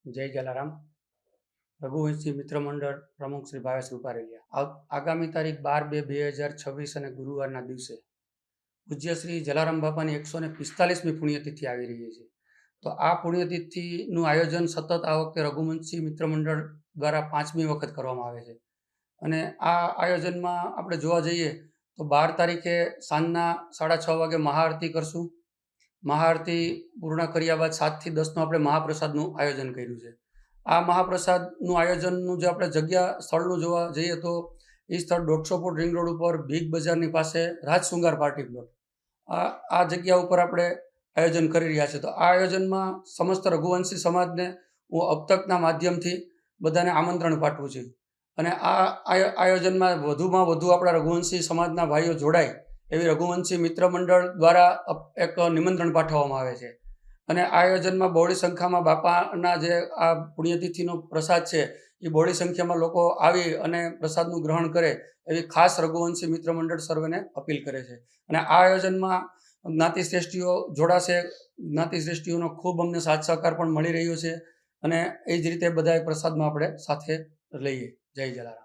જય જલારામ. રઘુવંશી મિત્ર મંડળ પ્રમુખ શ્રી ભાવેશ રૂપારેલિયા. આગામી તારીખ 12/2/2026 અને ગુરુવારના દિવસે પૂજ્ય શ્રી જલારામ બાપાની 145મી પુણ્યતિથિ આવી રહી છે. તો આ પુણ્યતિથિનું આયોજન સતત આ વખતે રઘુવંશી મિત્ર મંડળ દ્વારા 5મી વખત કરવામાં આવે છે. અને આ આયોજનમાં આપણે જોવા જઈએ તો 12 તારીખે સાંજના 6:30 વાગે મહાઆરતી કરશું. મહાઆરતી પૂર્ણ કર્યા બાદ 7 થી 10નું આપણે મહાપ્રસાદનું આયોજન કર્યું છે. આ મહાપ્રસાદનું આયોજનનું જે આપણે સ્થળનું જોવા જઈએ તો એ સ્થળ 150 ફૂટ રિંગ રોડ ઉપર બિગ બજારની પાસે રાજશૃંગાર પાર્ટી પ્લોટ, આ જગ્યા ઉપર આપણે આયોજન કરી રહ્યા છે. તો આ આયોજનમાં સમસ્ત રઘુવંશી સમાજને હું અબતકના માધ્યમથી બધાને આમંત્રણ પાઠવું છું. અને આ આયોજનમાં વધુમાં વધુ આપણા રઘુવંશી સમાજના ભાઈઓ જોડાય એવી રઘુવંશી મિત્ર મંડળ દ્વારા એક નિમંત્રણ પાઠવવામાં આવે છે. અને આ આયોજનમાં બહોળી સંખ્યામાં બાપાના જે આ પુણ્યતિથિનો પ્રસાદ છે એ બહોળી સંખ્યામાં લોકો આવી અને પ્રસાદનું ગ્રહણ કરે એવી ખાસ રઘુવંશી મિત્ર મંડળ સર્વેને અપીલ કરે છે. અને આ આયોજનમાં જ્ઞાતિ શ્રેષ્ઠીઓ જોડાશે. જ્ઞાતિ શ્રેષ્ઠીઓનો ખૂબ અમને સાથ સહકાર પણ મળી રહ્યો છે. અને એ જ રીતે બધા પ્રસાદમાં આપણે સાથે લઈએ. જય જલારામ.